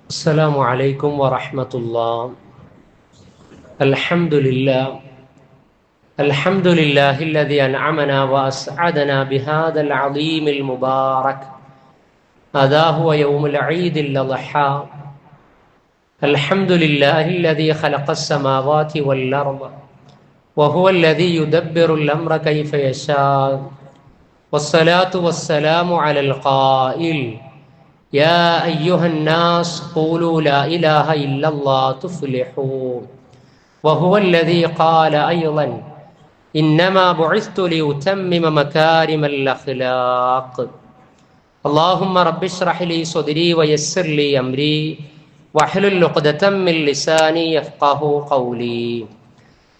السلام عليكم ورحمة الله. الحمد لله. الحمد لله الذي أنعمنا وأسعدنا بهذا العظيم المبارك. هذا هو يوم العيد الأضحى. الحمد لله الذي خلق السماوات والأرض وهو الذي يدبر الأمر كيف يشاء. والصلاة والسلام على القائل: يا أيها الناس قولوا لا إله إلا الله تفلحوا. وهو الذي قال أيضا: إنما بعثت لأتمم مكارم الأخلاق. اللهم رب اشرح لي صدري ويسر لي أمري واحلل عقدة من لساني يفقه قولي.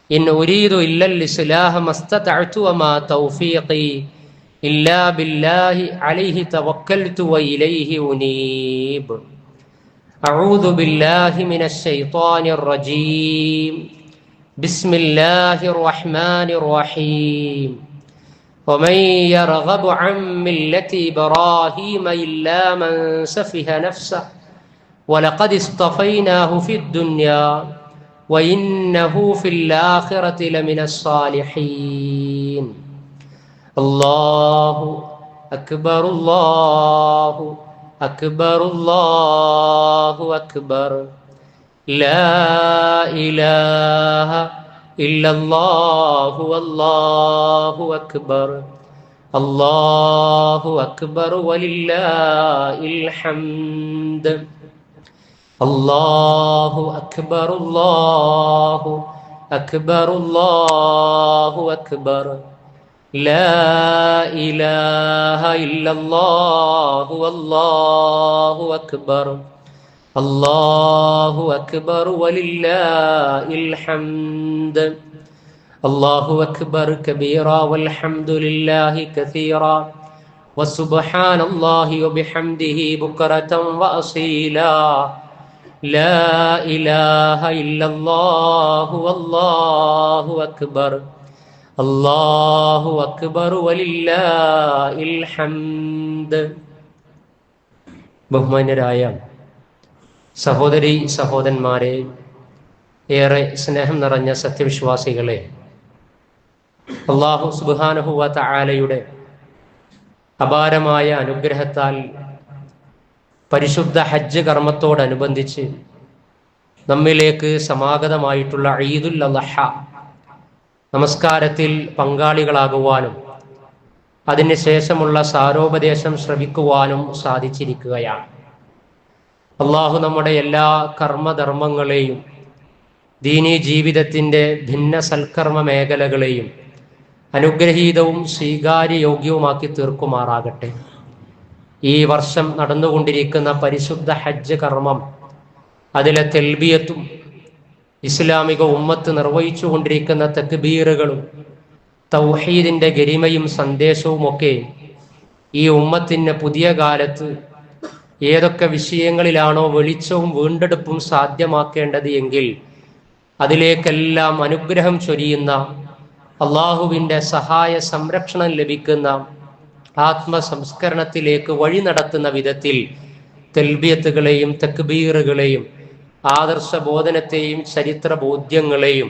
إن أريد إلا الإصلاح ما استطعت وما توفيقي إلا بالله عليه توكلت وإليه أنيب. أعوذ بالله من الشيطان الرجيم. بسم الله الرحمن الرحيم. ومن يرغب عن ملة إبراهيم إلا من سفه نفسه ولقد اصطفيناه في الدنيا وإنه في الآخرة لمن الصالحين. الله أكبر الله أكبر الله أكبر لا إله إلا الله والله أكبر الله أكبر ولله الحمد. الله أكبر الله أكبر الله أكبر لا إله إلا الله والله أكبر الله أكبر ولله الحمد. الله أكبر كبيرا والحمد لله كثيرا وسبحان الله وبحمده بكرة وأصيلا. لا إله إلا الله والله أكبر അല്ലാഹു അക്ബർ വലില്ലാഹിൽ ഹംദ്. ബഹുമാന്യരായ സഹോദരി സഹോദരന്മാരെ, ഏറെ സ്നേഹം നിറഞ്ഞ സത്യവിശ്വാസികളെ, അല്ലാഹു സുബ്ഹാനഹു വ തആലയുടെ അപാരമായ അനുഗ്രഹത്താൽ പരിശുദ്ധ ഹജ്ജ് കർമ്മത്തോടനുബന്ധിച്ച് നമ്മിലേക്ക് സമാഗതമായിട്ടുള്ള ഈദുൽ അദ്ഹ നമസ്കാരത്തിൽ പങ്കാളികളാകുവാനും അതിന് ശേഷമുള്ള സാരോപദേശം ശ്രവിക്കുവാനും സാധിച്ചിരിക്കുകയാണ്. അള്ളാഹു നമ്മുടെ എല്ലാ കർമ്മധർമ്മങ്ങളെയും ദീനീ ജീവിതത്തിൻ്റെ ഭിന്ന സൽക്കർമ്മ മേഖലകളെയും അനുഗ്രഹീതവും സ്വീകാര്യയോഗ്യവുമാക്കി തീർക്കുമാറാകട്ടെ. ഈ വർഷം നടന്നുകൊണ്ടിരിക്കുന്ന പരിശുദ്ധ ഹജ്ജ് കർമ്മം, അതിലെ തെൽബിയത്തും ഇസ്ലാമിക ഉമ്മത്ത് നിർവഹിച്ചു കൊണ്ടിരിക്കുന്ന തക്ബീറുകളും തൗഹീദിന്റെ ഗരിമയും സന്ദേശവുമൊക്കെ ഈ ഉമ്മത്തിന് പുതിയ കാലത്ത് ഏതൊക്കെ വിഷയങ്ങളിലാണോ വെളിച്ചവും വീണ്ടെടുപ്പും സാധ്യമാക്കേണ്ടത് എങ്കിൽ അതിലേക്കെല്ലാം അനുഗ്രഹം ചൊരിയുന്ന, അള്ളാഹുവിൻ്റെ സഹായ സംരക്ഷണം ലഭിക്കുന്ന, ആത്മസംസ്കരണത്തിലേക്ക് വഴി നടത്തുന്ന വിധത്തിൽ തൽബിയത്തുകളെയും തക്ബീറുകളെയും ആദർശബോധനത്തെയും ചരിത്ര ബോധ്യങ്ങളെയും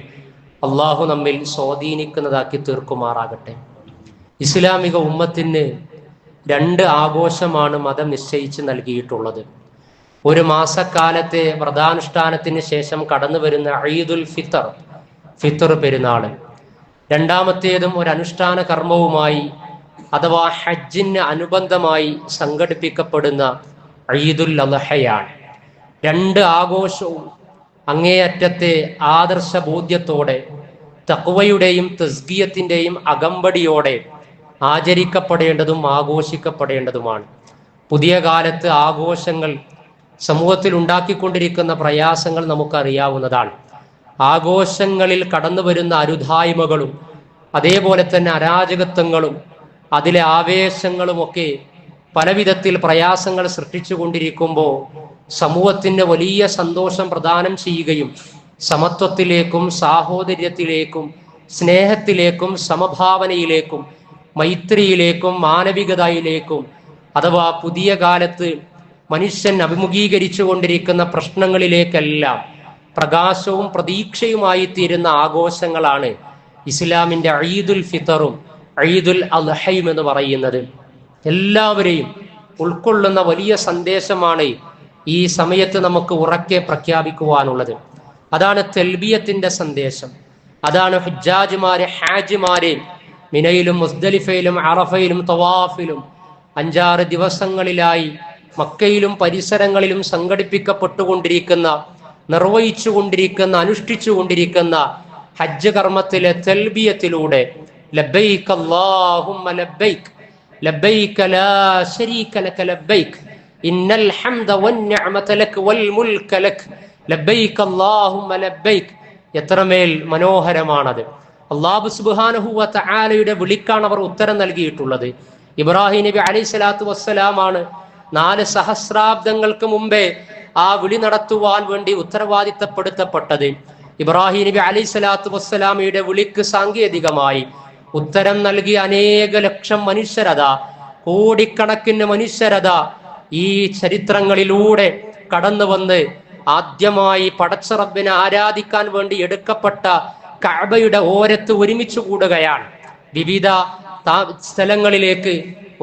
അള്ളാഹു നമ്മിൽ സ്വാധീനിക്കുന്നതാക്കി തീർക്കുമാറാകട്ടെ. ഇസ്ലാമിക ഉമ്മത്തിന് 2 ആഘോഷമാണ് മതം നിശ്ചയിച്ച് നൽകിയിട്ടുള്ളത്. ഒരു മാസക്കാലത്തെ വ്രതാനുഷ്ഠാനത്തിന് ശേഷം കടന്നു വരുന്ന ഈദുൽ ഫിത്തർ പെരുന്നാള്, രണ്ടാമത്തേതും ഒരു അനുഷ്ഠാന കർമ്മവുമായി അഥവാ ഹജ്ജിന് അനുബന്ധമായി സംഘടിപ്പിക്കപ്പെടുന്ന ഈദുൽ അദ്ഹയാണ്. 2 ആഘോഷവും അങ്ങേയറ്റത്തെ ആദർശ ബോധ്യത്തോടെ, തഖ്വയുടെയും തസ്കിയത്തിൻ്റെയും അകമ്പടിയോടെ ആചരിക്കപ്പെടേണ്ടതും ആഘോഷിക്കപ്പെടേണ്ടതുമാണ്. പുതിയ കാലത്ത് ആഘോഷങ്ങൾ സമൂഹത്തിൽ ഉണ്ടാക്കിക്കൊണ്ടിരിക്കുന്ന പ്രയാസങ്ങൾ നമുക്കറിയാവുന്നതാണ്. ആഘോഷങ്ങളിൽ കടന്നു വരുന്ന അരുതായ്മകളും അതേപോലെ തന്നെ അരാജകത്വങ്ങളും അതിലെ ആവേശങ്ങളുമൊക്കെ പലവിധത്തിൽ പ്രയാസങ്ങൾ സൃഷ്ടിച്ചു കൊണ്ടിരിക്കുമ്പോൾ സമൂഹത്തിന് വലിയ സന്തോഷം പ്രദാനം ചെയ്യുകയും സമത്വത്തിലേക്കും സാഹോദര്യത്തിലേക്കും സ്നേഹത്തിലേക്കും സമഭാവനയിലേക്കും മൈത്രിയിലേക്കും മാനവികതയിലേക്കും അഥവാ പുതിയ കാലത്ത് മനുഷ്യൻ അഭിമുഖീകരിച്ചു കൊണ്ടിരിക്കുന്ന പ്രശ്നങ്ങളിലേക്കെല്ലാം പ്രകാശവും പ്രതീക്ഷയുമായി തീരുന്ന ആഘോഷങ്ങളാണ് ഇസ്ലാമിന്റെ ഈദുൽ ഫിത്തറും ഈദുൽ അദ്ഹയും എന്ന് പറയുന്നത്. എല്ലാവരെയും ഉൾക്കൊള്ളുന്ന വലിയ സന്ദേശമാണ് ഈ സമയത്ത് നമുക്ക് ഉറക്കെ പ്രഖ്യാപിക്കുവാനുള്ളത്. അതാണ് തൽബിയത്തിന്റെ സന്ദേശം. അതാണ് ഹാജിമാരെ മിനയിലും മുസ്ദലിഫയിലും അറഫയിലും തവാഫിലും 5-6 ദിവസങ്ങളിലായി മക്കയിലും പരിസരങ്ങളിലും സംഘടിപ്പിക്കപ്പെട്ടുകൊണ്ടിരിക്കുന്ന, നിർവഹിച്ചുകൊണ്ടിരിക്കുന്ന, അനുഷ്ഠിച്ചുകൊണ്ടിരിക്കുന്ന ഹജ്ജ് കർമ്മത്തിലെ തൽബിയത്തിലൂടെ ലബ്ബൈക അല്ലാഹുമ്മ ലബ്ബൈക ലബ്ബൈക ലാ ശരീക ലക ലബ്ബൈക ഇന്നൽ ഹംദ വന്നിഅമത ലക വൽ മുൽക ലക ലബ്ബൈക അല്ലാഹുമ്മ ലബ്ബൈക. എത്രമേൽ മനോഹരമാണത്! അല്ലാഹു സുബ്ഹാനഹു വ തആലയുടെ വിളിക്കാണ് അവർ ഉത്തരം നൽകിയിട്ടുള്ളത്. ഇബ്രാഹിം നബി അലൈഹി സ്വലാത്തു വസ്സലാമാണ് 4 സഹസ്രാബ്ദങ്ങൾക്ക് മുമ്പേ ആ വിളി നടത്തുവാൻ വേണ്ടി ഉത്തരവാദിത്തപ്പെടുത്തപ്പെട്ടത്. ഇബ്രാഹിം നബി അലൈഹി സ്വലാത്തു വസ്സലാമയുടെ വിളിക്ക് സാങ്കേതികമായി ഉത്തരം നൽകിയ അനേക ലക്ഷം മനുഷ്യരതാ, കോടിക്കണക്കിന് മനുഷ്യരതാ ഈ ചരിത്രങ്ങളിലൂടെ കടന്നു വന്ന് ആദ്യമായി പടച്ച റബ്ബിനെ ആരാധിക്കാൻ വേണ്ടി എടുക്കപ്പെട്ട കഅബയുടെ ഓരത്ത് ഒരുമിച്ച് കൂടുകയാണ്. വിവിധ സ്ഥലങ്ങളിലേക്ക്,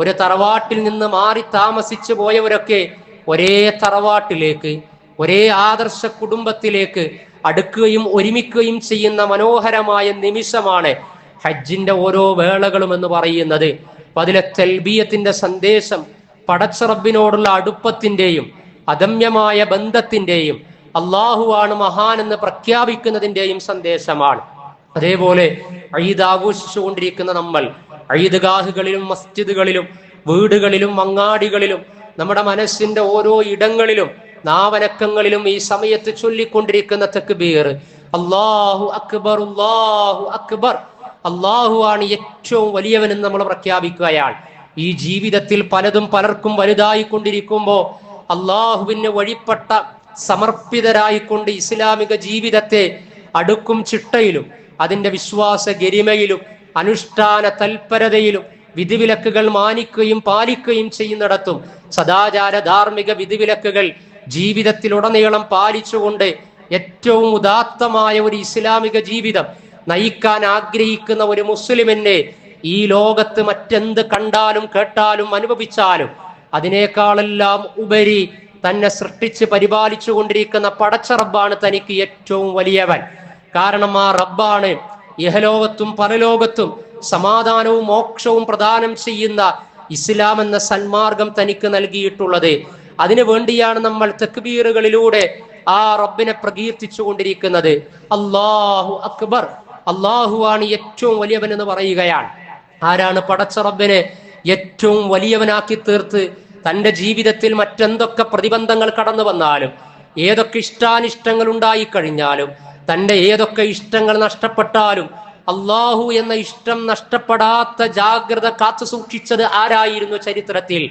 ഒരു തറവാട്ടിൽ നിന്ന് മാറി താമസിച്ചു പോയവരൊക്കെ ഒരേ തറവാട്ടിലേക്ക്, ഒരേ ആദർശ കുടുംബത്തിലേക്ക് അടുക്കുകയും ഒരുമിക്കുകയും ചെയ്യുന്ന മനോഹരമായ നിമിഷമാണ് ഹജ്ജിന്റെ ഓരോ വേളകളും എന്ന് പറയുന്നത്. അപ്പൊ അതിലെ തൽബിയത്തിന്റെ സന്ദേശം പടച്ച റബ്ബിനോടുള്ള അടുപ്പത്തിന്റെയും അദമ്യമായ ബന്ധത്തിന്റെയും അള്ളാഹുവാണ് മഹാൻ എന്ന് പ്രഖ്യാപിക്കുന്നതിന്റെയും സന്ദേശമാണ്. അതേപോലെ ഈദ് ആഘോഷിച്ചുകൊണ്ടിരിക്കുന്ന നമ്മൾ ഈദ്ഗാഹുകളിലും മസ്ജിദുകളിലും വീടുകളിലും അങ്ങാടികളിലും നമ്മുടെ മനസ്സിന്റെ ഓരോ ഇടങ്ങളിലും നാവനക്കങ്ങളിലും ഈ സമയത്ത് ചൊല്ലിക്കൊണ്ടിരിക്കുന്ന തക്ബീർ, അല്ലാഹു അക്ബർ അല്ലാഹു അക്ബർ, അള്ളാഹുവാണ് ഏറ്റവും വലിയവനെന്ന് നമ്മൾ പ്രഖ്യാപിക്കുകയാണ്. ഈ ജീവിതത്തിൽ പലതും പലർക്കും വലുതായിക്കൊണ്ടിരിക്കുമ്പോൾ അള്ളാഹുവിന് വഴിപ്പെട്ട സമർപ്പിതരായിക്കൊണ്ട് ഇസ്ലാമിക ജീവിതത്തെ അടുക്കും ചിട്ടയിലും അതിന്റെ വിശ്വാസ ഗരിമയിലും അനുഷ്ഠാന തൽപരതയിലും വിധിവിലക്കുകൾ മാനിക്കുകയും പാലിക്കുകയും ചെയ്യുന്നിടത്തും സദാചാര ധാർമ്മിക വിധിവിലക്കുകൾ ജീവിതത്തിലുടനീളം പാലിച്ചുകൊണ്ട് ഏറ്റവും ഉദാത്തമായ ഒരു ഇസ്ലാമിക ജീവിതം നയിക്കാൻ ആഗ്രഹിക്കുന്ന ഒരു മുസ്ലിമിനെ ഈ ലോകത്ത് മറ്റെന്ത് കണ്ടാലും കേട്ടാലും അനുഭവിച്ചാലും അതിനേക്കാളെല്ലാം ഉപരി തന്നെ സൃഷ്ടിച്ച് പരിപാലിച്ചു കൊണ്ടിരിക്കുന്ന പടച്ച റബ്ബാണ് തനിക്ക് ഏറ്റവും വലിയവൻ. കാരണം ആ റബ്ബാണ് ഇഹലോകത്തും പരലോകത്തും സമാധാനവും മോക്ഷവും പ്രദാനം ചെയ്യുന്ന ഇസ്ലാം എന്ന സന്മാർഗം തനിക്ക് നൽകിയിട്ടുള്ളത്. അതിനു വേണ്ടിയാണ് നമ്മൾ തക്ബീറുകളിലൂടെ ആ റബ്ബിനെ പ്രകീർത്തിച്ചു കൊണ്ടിരിക്കുന്നത്. അല്ലാഹു അക്ബർ, അള്ളാഹുവാണ് ഏറ്റവും വലിയവൻ എന്ന് പറയുകയാണ്. ആരാണ് പടച്ച റബ്ബിനെ ഏറ്റവും വലിയവനാക്കി തീർത്ത് തന്റെ ജീവിതത്തിൽ മറ്റെന്തൊക്കെ പ്രതിബന്ധങ്ങൾ കടന്നു വന്നാലും, ഏതൊക്കെ ഇഷ്ടാനിഷ്ടങ്ങൾ ഉണ്ടായിക്കഴിഞ്ഞാലും, തന്റെ ഏതൊക്കെ ഇഷ്ടങ്ങൾ നഷ്ടപ്പെട്ടാലും അള്ളാഹു എന്ന ഇഷ്ടം നഷ്ടപ്പെടാത്ത ജാഗ്രത കാത്തു സൂക്ഷിച്ചത് ആരായിരുന്നു ചരിത്രത്തിൽ?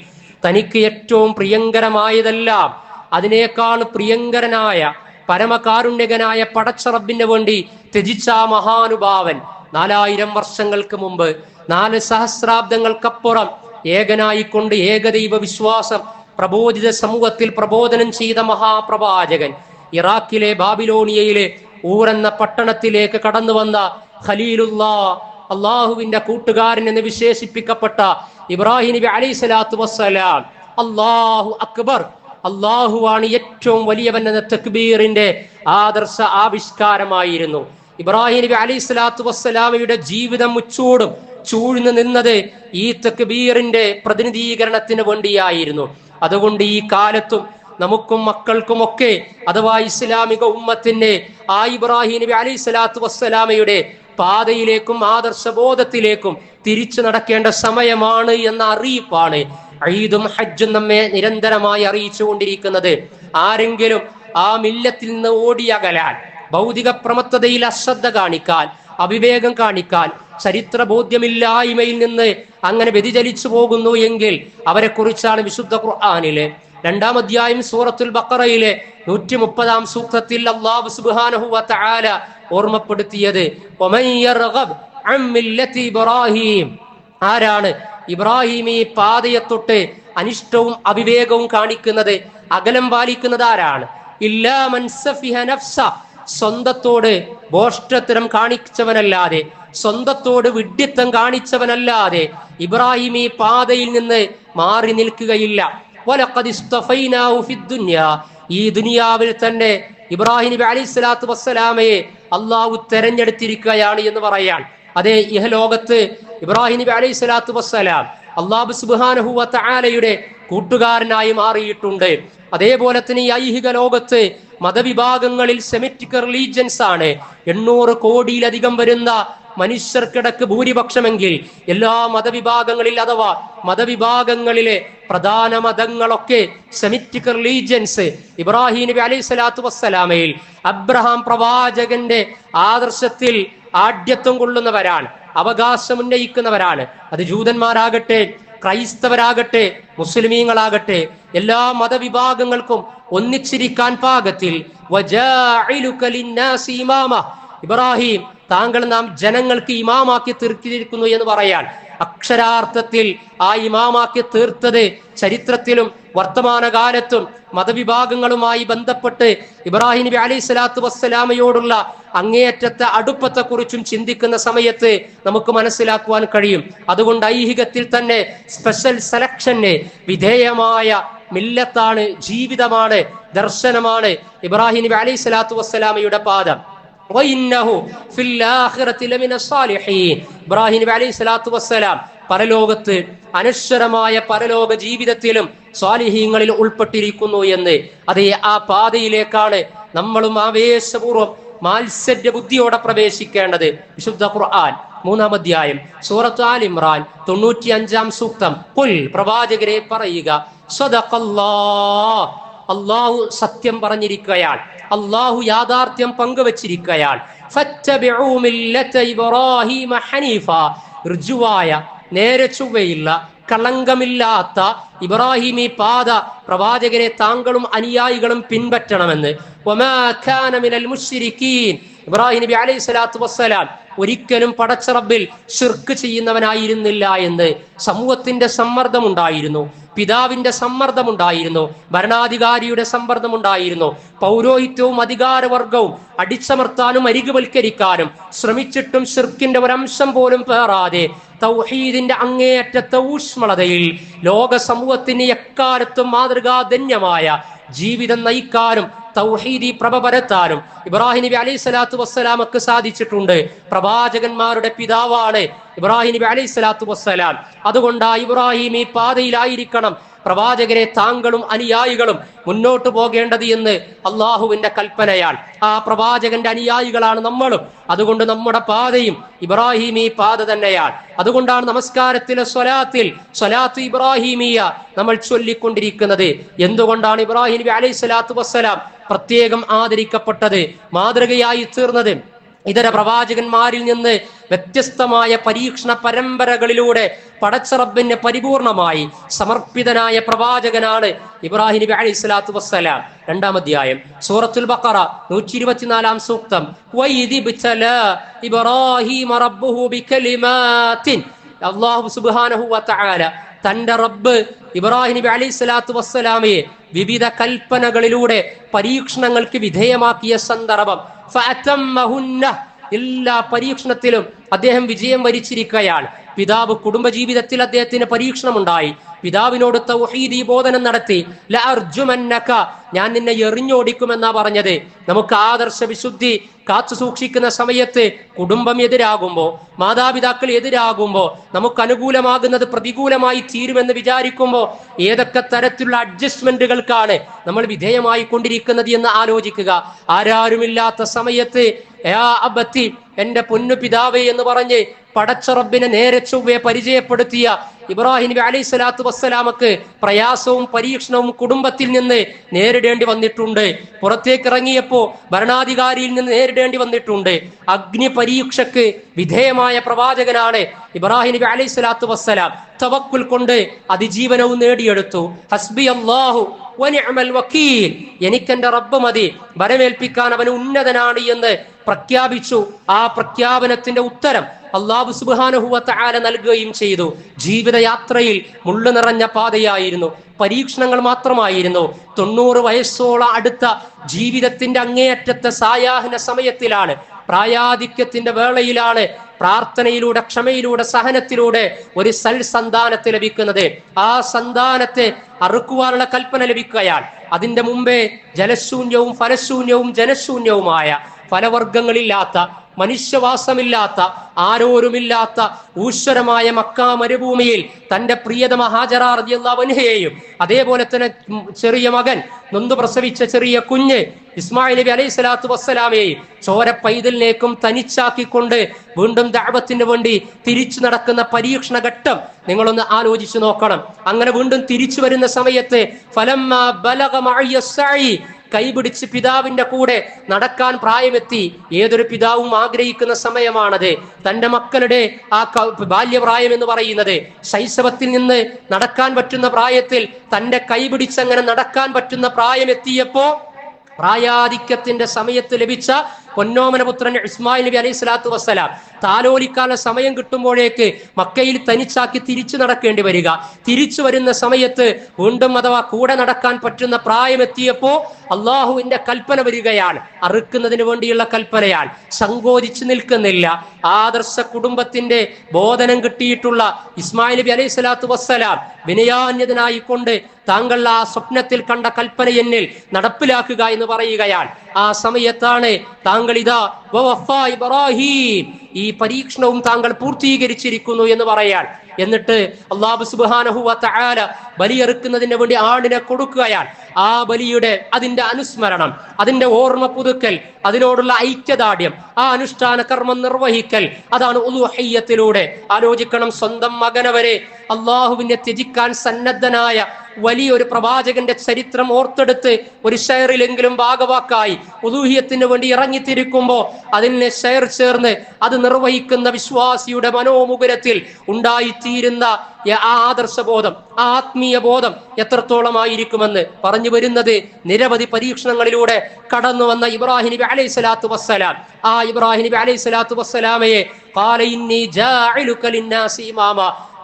തനിക്ക് ഏറ്റവും പ്രിയങ്കരമായതെല്ലാം അതിനേക്കാൾ പ്രിയങ്കരനായ പരമകാരുണ്യകനായ പടച്ച റബ്ബിന് വേണ്ടി ത്യജിച്ച മഹാനുഭാവൻ 4000 വർഷങ്ങൾക്ക് മുമ്പ് 4 സഹസ്രാബ്ദങ്ങൾക്കപ്പുറം ഏകനായിക്കൊണ്ട് ഏകദൈവ വിശ്വാസം പ്രബോധിത സമൂഹത്തിൽ പ്രബോധനം ചെയ്ത മഹാപ്രവാചകൻ, ഇറാഖിലെ ബാബിലോണിയയിലെ ഊർ എന്ന പട്ടണത്തിലേക്ക് കടന്നു വന്ന ഖലീലുല്ലാ, അള്ളാഹുവിന്റെ കൂട്ടുകാരൻ എന്ന് വിശേഷിപ്പിക്കപ്പെട്ട ഇബ്രാഹിം നബി അലൈഹി സ്വലാത്തു വസ്സലാം അല്ലാഹു അക്ബർ, അള്ളാഹുവാണ് ഏറ്റവും വലിയവൻ എന്ന തക്ബീറിന്റെ ആദർശ ആവിഷ്കാരമായിരുന്നു. ഇബ്രാഹിം നബി അലൈഹി സ്വലാത്തു വസ്സലാമയുടെ ജീവിതം മുച്ചൂടും ചൂഴ്ന്നു നിന്നത് ഈ തക്ബീറിന്റെ പ്രതിനിധീകരണത്തിന് വേണ്ടിയായിരുന്നു. അതുകൊണ്ട് ഈ കാലത്തും നമുക്കും മക്കൾക്കുമൊക്കെ അഥവാ ഇസ്ലാമിക ഉമ്മത്തിന് ആ ഇബ്രാഹിം നബി അലൈഹി സ്വലാത്തു വസ്സലാമയുടെ പാതയിലേക്കും ആദർശബോധത്തിലേക്കും തിരിച്ചു നടക്കേണ്ട സമയമാണ് എന്ന അറിയിപ്പാണ് ഈദും ഹജ്ജും നമ്മെ നിരന്തരമായി അറിയിച്ചു കൊണ്ടിരിക്കുന്നത്. ആരെങ്കിലും ആ മില്ലത്തിൽ നിന്ന് ഓടിയകലാൻ, ഭൗതിക പ്രമത്തതയിൽ അശ്രദ്ധ കാണിക്കാൻ, അവിവേകം കാണിക്കാൻ, ചരിത്ര ബോധ്യമില്ലായ്മയിൽ നിന്ന് അങ്ങനെ വ്യതിചലിച്ചു പോകുന്നു എങ്കിൽ അവരെ കുറിച്ചാണ് വിശുദ്ധ ഖുർആനിലെ 2-ാം അധ്യായം സൂറത്തുൽ ബഖറയിലെ 130-ാം സൂക്തത്തിൽ അല്ലാഹു സുബ്ഹാനഹു വ തആല ഓർമ്മപ്പെടുത്തിയത്. വമൻ യർഗബ് അൻ മില്ലത്തി ഇബ്രാഹിം, ആരാണ് ഇബ്രാഹിമി പാതയെ തൊട്ട് അനിഷ്ടവും അവിവേകവും കാണിക്കുന്നത്, അകലം പാലിക്കുന്നത് ആരാണ്? ഇല്ലാ മൻ സഫിഹ നഫ്സ, സ്വന്തത്തോട് ഭോഷ്ടത്തരം കാണിച്ചവനല്ലാതെ, സ്വന്തത്തോട് വിഡ്ഢിത്തം കാണിച്ചവനല്ലാതെ ഇബ്രാഹിം ഈ പാതയിൽ നിന്ന് മാറി നിൽക്കുകയില്ല. വലഖദ് ഇസ്തഫൈനാഹു ഫിദ്ദുനിയ, ഈ ദുനിയാവിൽ തന്നെ ഇബ്രാഹിം നബി അലൈഹി സ്വലാത്തു വസ്സലാമയെ അള്ളാഹു തെരഞ്ഞെടുത്തിരിക്കുകയാണ് എന്ന് പറയാൻ. അതേ, ഇഹലോകത്ത് ഇബ്രാഹിം നബി അലൈഹി സ്വലാത്തു വസ്സലാം അല്ലാഹു സുബ്ഹാനഹു വ തആലയുടെ കൂട്ടുകാരനായി മാറിയിട്ടുണ്ട്. അതേപോലെ തന്നെ ഈ ഐഹിക ലോകത്ത് മതവിഭാഗങ്ങളിൽ സെമിറ്റിക് റിലീജിയൻസ് ആണ് 800 കോടിയിലധികം വരുന്ന മനുഷ്യർക്കിടക്ക് ഭൂരിപക്ഷമെങ്കിൽ എല്ലാ മതവിഭാഗങ്ങളിൽ അഥവാ മതവിഭാഗങ്ങളിലെ പ്രധാന മതങ്ങളൊക്കെ സെമിറ്റിക് റിലീജിയൻസ് ഇബ്രാഹിം നബി അലൈഹി സ്വലാത്തു വസ്സലാമയിൽ അബ്രഹാം പ്രവാചകന്റെ ആദർശത്തിൽ ആഢ്യത്വം കൊള്ളുന്നവരാണ്, അവകാശം ഉന്നയിക്കുന്നവരാണ്. അത് ജൂതന്മാരാകട്ടെ, ക്രൈസ്തവരാകട്ടെ, മുസ്ലിമീങ്ങളാകട്ടെ, എല്ലാ മതവിഭാഗങ്ങൾക്കും ഒന്നിച്ചിരിക്കാൻ പാകത്തിൽ ഇബ്രാഹിം താങ്കൾ നാം ജനങ്ങൾക്ക് ഇമാമാക്കി തീർത്തിരിക്കുന്നു എന്ന് പറയാൻ. അക്ഷരാർത്ഥത്തിൽ ആ ഇമാമാക്കി തീർത്തത് ചരിത്രത്തിലും വർത്തമാനകാലത്തും മതവിഭാഗങ്ങളുമായി ബന്ധപ്പെട്ട് ഇബ്രാഹിം നബി അലൈഹി സ്വലാത്തു വസ്സലാമയോടുള്ള അങ്ങേയറ്റത്തെ അടുപ്പത്തെക്കുറിച്ചും ചിന്തിക്കുന്ന സമയത്ത് നമുക്ക് മനസ്സിലാക്കുവാൻ കഴിയും. അതുകൊണ്ട് ഐഹികത്തിൽ തന്നെ സ്പെഷ്യൽ സെലക്ഷന് വിധേയമായ മില്ലത്താണ്, ജീവിതമാണ്, ദർശനമാണ് ഇബ്രാഹിം നബി അലൈഹി സ്വലാത്തു വസ്സലാമയുടെ പാദം. ഇബ്രാഹിം നബി അലൈഹി സ്വലാത്തു വസ്സലാം പരലോകത്ത് അനശ്വരമായ പരലോക ജീവിതത്തിലും സ്വാലിഹീങ്ങളിൽ ഉൾപ്പെട്ടിരിക്കുന്നു എന്ന്. അതേ, ആ പാതയിലേക്കാണ് നമ്മളും ആവേശപൂർവ്വം മാത്സര്യ ബുദ്ധിയോടെ പ്രവേശിക്കേണ്ടത്. വിശുദ്ധ ഖുർആൻ 3-ാം അധ്യായം സൂറത്ത് ആൽ ഇമ്രാൻ 95-ാം സൂക്തം. ഖുൽ, പ്രവാചകരെ പറയുക, സദഖല്ലാഹ്, അല്ലാഹു സത്യം പറഞ്ഞിരിക്കുകയാണ്, അല്ലാഹു യാഥാർത്ഥ്യം പങ്കുവച്ചിരിക്കുകയാണ്. ഫത്തബിഉ മില്ലത ഇബ്രാഹീമ ഹനീഫ, ഋജുവായ നേരെ ചൊവ്വയുള്ള കളങ്കമില്ലാത്ത ഇബ്രാഹിമി പാത പ്രവാചകരെ താങ്കളും അനുയായികളും പിൻപറ്റണമെന്ന്. വമാ കാന മിനൽ മുശ്രിക്കീൻ, ഇബ്രാഹിം നബി അലൈഹി സ്വലാത്തു വസ്സലാം ഒരിക്കലും പടച്ച റബ്ബിൽ ശിർക്ക് ചെയ്യുന്നവനായിരുന്നില്ല എന്ന്. സമൂഹത്തിന്റെ സമ്മർദ്ദമുണ്ടായിരുന്നു, പിതാവിന്റെ സമ്മർദ്ദമുണ്ടായിരുന്നു, ഭരണാധികാരിയുടെ സമ്മർദ്ദമുണ്ടായിരുന്നു. പൗരോഹിത്യവും അധികാരവർഗവും അടിച്ചമർത്താനും അരികുവൽക്കരിക്കാനും ശ്രമിച്ചിട്ടും ശിർക്കിന്റെ ഒരംശം പോലും പേറാതെ തൗഹീദിന്റെ അങ്ങേയറ്റത്തെ ഊഷ്മളതയിൽ ലോക സമൂഹത്തിന് എക്കാലത്തും മാതൃകാധന്യമായ ജീവിതം നയിക്കാനും തൗഹീദി പ്രഭ പരത്താനും ഇബ്രാഹിം നബി അലൈഹി സ്വലാത്തു വസ്സലാമക്ക് സാധിച്ചിട്ടുണ്ട്. പ്രവാചകന്മാരുടെ പിതാവാണ് ഇബ്രാഹിം നബി അലൈഹി സ്വലാത്തു വസ്സലാം. അതുകൊണ്ട് ആ ഇബ്രാഹിം ഈ പാതയിലായിരിക്കണം പ്രവാചകരെ താങ്കളും അനുയായികളും മുന്നോട്ട് പോകേണ്ടത് എന്ന് അള്ളാഹുവിന്റെ കൽപ്പനയാണ്. ആ പ്രവാചകന്റെ അനുയായികളാണ് നമ്മളും. അതുകൊണ്ട് നമ്മുടെ പാതയും ഇബ്രാഹിമി പാത തന്നെയാണ്. അതുകൊണ്ടാണ് നമസ്കാരത്തിലെ സ്വലാത്ത് ഇബ്രാഹിമിയ നമ്മൾ ചൊല്ലിക്കൊണ്ടിരിക്കുന്നത്. എന്തുകൊണ്ടാണ് ഇബ്രാഹിം നബി അലൈഹി സ്വലാത്തു വസ്സലാം പ്രത്യേകം ആദരിക്കപ്പെട്ടത്, മാതൃകയായി തീർന്നത്? ഇതര പ്രവാചകന്മാരിൽ നിന്ന് വ്യത്യസ്തമായ പരീക്ഷണ പരമ്പരകളിലൂടെ പടച്ച റബ്ബിന് പരിപൂർണമായി സമർപ്പിതനായ പ്രവാചകനാണ് ഇബ്രാഹിം നബി അലൈഹി സ്വലാത്തു വസ്സലാം. 2-ാം അധ്യായം സൂറത്തുൽ ബഖറ 124-ാം സൂക്തം. വഇദ്ബ്തലാ ഇബ്രാഹീമ റബ്ബുഹു ബികലിമാത്തിൻ, അല്ലാഹു സുബ്ഹാനഹു വ തആല തന്റെ റബ്ബ് ഇബ്രാഹിം നബി അലൈഹി സ്വലാത്തു വസ്സലാമയെ വിവിധ കൽപ്പനകളിലൂടെ പരീക്ഷണങ്ങൾക്ക് വിധേയമാക്കിയ സന്ദർഭം. ഫഅതമ്മഹുന്ന, എല്ലാ പരീക്ഷണത്തിലും അദ്ദേഹം വിജയം വരിച്ചിരിക്കുകയാണ്. പിതാവ് കുടുംബജീവിതത്തിൽ അദ്ദേഹത്തിന് പരീക്ഷണമുണ്ടായി. പിതാവിനോട് തൗഹീദി ബോധനം നടത്തി. ലഅർജുമന്നക, ഞാൻ നിന്നെ എറിഞ്ഞോടിക്കുമെന്നാ പറഞ്ഞത്. നമുക്ക് ആദർശ വിശുദ്ധി കാത്തു സൂക്ഷിക്കുന്ന സമയത്ത് കുടുംബം എതിരാകുമ്പോ, മാതാപിതാക്കൾ എതിരാകുമ്പോ, നമുക്ക് അനുകൂലമാകുന്നത് പ്രതികൂലമായി തീരുമെന്ന് വിചാരിക്കുമ്പോ ഏതൊക്കെ തരത്തിലുള്ള അഡ്ജസ്റ്റ്മെന്റുകൾക്കാണ് നമ്മൾ വിധേയമായി കൊണ്ടിരിക്കുന്നത് എന്ന് ആലോചിക്കുക. ആരാരുമില്ലാത്ത സമയത്ത് യാ അബത്തി, എന്റെ പൊന്നു പിതാവേ എന്ന് പറഞ്ഞ് പടച്ച റബ്ബിനെ നേരെ ചൊവ്വെ പരിചയപ്പെടുത്തിയ ഇബ്രാഹിം നബി അലൈഹി സ്വലാത്തു വസ്സലാമക്ക് പ്രയാസവും പരീക്ഷണവും കുടുംബത്തിൽ നിന്ന് നേരിടേണ്ടി വന്നിട്ടുണ്ട്. പുറത്തേക്ക് ഇറങ്ങിയപ്പോ ഭരണാധികാരിയിൽ നിന്ന് നേരിടേണ്ടി വന്നിട്ടുണ്ട്. അഗ്നി പരീക്ഷക്ക് വിധേയമായ പ്രവാചകനാണ് ഇബ്രാഹിം നബി അലൈഹി സ്വലാത്തു വസ്സലാം. തവക്കുൽ കൊണ്ട് അതിജീവനവും നേടിയെടുത്തു. ഹസ്ബി അല്ലാഹു വനിഅമൽ വക്കീൽ, എനിക്കെന്റെ റബ്ബ് മതി, വരമേൽപ്പിക്കാൻ അവൻ ഉന്നതനാണ് എന്ന് പ്രഖ്യാപിച്ചു. ആ പ്രഖ്യാപനത്തിന്റെ ഉത്തരം അല്ലാഹു സുബ്ഹാനഹു വ തആല നൽകുകയും ചെയ്തു. ജീവിതയാത്രയിൽ മുള്ളു നിറഞ്ഞ പാതയായിരുന്നു, പരീക്ഷണങ്ങൾ മാത്രമായിരുന്നു. 90 വയസ്സോളം അടുത്ത ജീവിതത്തിന്റെ അങ്ങേയറ്റത്തെ സായാഹ്ന സമയത്തിലാണ്, പ്രായാധിക്യത്തിന്റെ വേളയിലാണ് പ്രാർത്ഥനയിലൂടെ, ക്ഷമയിലൂടെ, സഹനത്തിലൂടെ ഒരു സന്താനത്തെ ലഭിക്കുന്നത്. ആ സന്താനത്തെ അറുക്കുവാനുള്ള കൽപ്പന ലഭിക്കുകയാണ്. അതിന്റെ മുമ്പേ ജലശൂന്യവും ഫലശൂന്യവും ജനശൂന്യവുമായ, ഫലവർഗങ്ങളില്ലാത്ത, മനുഷ്യവാസമില്ലാത്ത, ആരോരുമില്ലാത്ത ഊശ്വരമായ മക്ക മരുഭൂമിയിൽ തന്റെ പ്രിയതമ ഹാജറ റളിയല്ലാഹു അൻഹയെയും അതേപോലെ തന്നെ ചെറിയ മകൻ, നൊന്തു പ്രസവിച്ച ചെറിയ കുഞ്ഞ് ഇസ്മായിൽ നബി അലൈഹി സ്വലാത്തു വസ്സലാമയെയും ചോര പൈതലിനേക്കും തനിച്ചാക്കിക്കൊണ്ട് വീണ്ടും ദഅവത്തിന് വേണ്ടി തിരിച്ചു നടക്കുന്ന പരീക്ഷണ ഘട്ടം നിങ്ങളൊന്ന് ആലോചിച്ചു നോക്കണം. അങ്ങനെ വീണ്ടും തിരിച്ചു വരുന്ന സമയത്ത് ഫലമ്മ ബലഗ മഅയ സഈ, കൈപിടിച്ച് പിതാവിന്റെ കൂടെ നടക്കാൻ പ്രായമെത്തി. ഏതൊരു പിതാവും ആഗ്രഹിക്കുന്ന സമയമാണത്. തന്റെ മക്കളുടെ ആ ബാല്യപ്രായം എന്ന് പറയുന്നത്, ശൈശവത്തിൽ നിന്ന് നടക്കാൻ പറ്റുന്ന പ്രായത്തിൽ തന്റെ കൈപിടിച്ചങ്ങനെ നടക്കാൻ പറ്റുന്ന പ്രായമെത്തിയപ്പോ പ്രായാധിക്യത്തിന്റെ സമയത്ത് ലഭിച്ച പൊന്നോമനപുത്രൻ ഇസ്മായിൽ നബി അലൈഹി സ്വലാത്തു വസ്സലാം താലോലിക്കാനുള്ള സമയം കിട്ടുമ്പോഴേക്ക് മക്കയിൽ തനിച്ചാക്കി തിരിച്ചു നടക്കേണ്ടി വരിക. തിരിച്ചു വരുന്ന സമയത്ത് വീണ്ടും അഥവാ കൂടെ നടക്കാൻ പറ്റുന്ന പ്രായമെത്തിയപ്പോ അള്ളാഹുവിന്റെ കൽപ്പന വരികയാണ്. അറുക്കുന്നതിന് വേണ്ടിയുള്ള കൽപ്പനയാണ്. സങ്കോചിച്ചു നിൽക്കുന്നില്ല. ആദർശ കുടുംബത്തിന്റെ ബോധനം കിട്ടിയിട്ടുള്ള ഇസ്മായിൽ നബി അലൈഹി സ്വലാത്തു വസ്സലാം വിനയാന്യതനായിക്കൊണ്ട് താങ്കൾ ആ സ്വപ്നത്തിൽ കണ്ട കൽപ്പന എന്നിൽ നടപ്പിലാക്കുക എന്ന് പറയുകയാണ്. ആ സമയത്താണ് താങ്കൾ ഇതാ ഇബ്രാഹിം, ഈ പരീക്ഷണവും താങ്കൾ പൂർത്തീകരിച്ചിരിക്കുന്നു എന്ന് പറയാൻ. എന്നിട്ട് അല്ലാഹു സുബ്ഹാനഹു വ തആല ബലിയെറുക്കുന്നതിന് വേണ്ടി ആടിനെ കൊടുക്കുകയാണ്. ആ ബലിയുടെ അതിന്റെ അനുസ്മരണം, അതിന്റെ ഓർമ്മ പുതുക്കൽ, അതിനോടുള്ള ഐക്യദാർഢ്യം, ആ അനുഷ്ഠാന കർമ്മം നിർവഹിക്കൽ, അതാണ് ഉലൂഹിയ്യത്തിലൂടെ. ആലോചിക്കണം, സ്വന്തം മകനെ വരെ അള്ളാഹുവിനെ ത്യജിക്കാൻ സന്നദ്ധനായ വലിയൊരു പ്രവാചകന്റെ ചരിത്രം ഓർത്തെടുത്ത് ഒരു ഷെയറിലെങ്കിലും ഭാഗവാക്കായി ഉലൂഹിയത്തിന് വേണ്ടി ഇറങ്ങിത്തിരിക്കുമ്പോ അതിനെ ഷെയർ ചേർന്ന് അത് നിർവഹിക്കുന്ന വിശ്വാസിയുടെ മനോമുകുരത്തിൽ ഉണ്ടായിത്തീരുന്ന ആദർശബോധം, ആത്മീയ ബോധം എത്രത്തോളമായിരിക്കുമെന്ന് പറഞ്ഞു വരുന്നത് നിരവധി പരീക്ഷണങ്ങളിലൂടെ കടന്നു വന്ന ഇബ്രാഹിം നബി അലൈഹി സ്വലാത്തു വസ്സലാം. ആ ഇബ്രാഹിം നബി അലൈഹി സ്വലാത്തു വസ്സലാമയെ ഖാല ഇന്നി ജാഇലുക ലിന്നാസി ഇമാമ,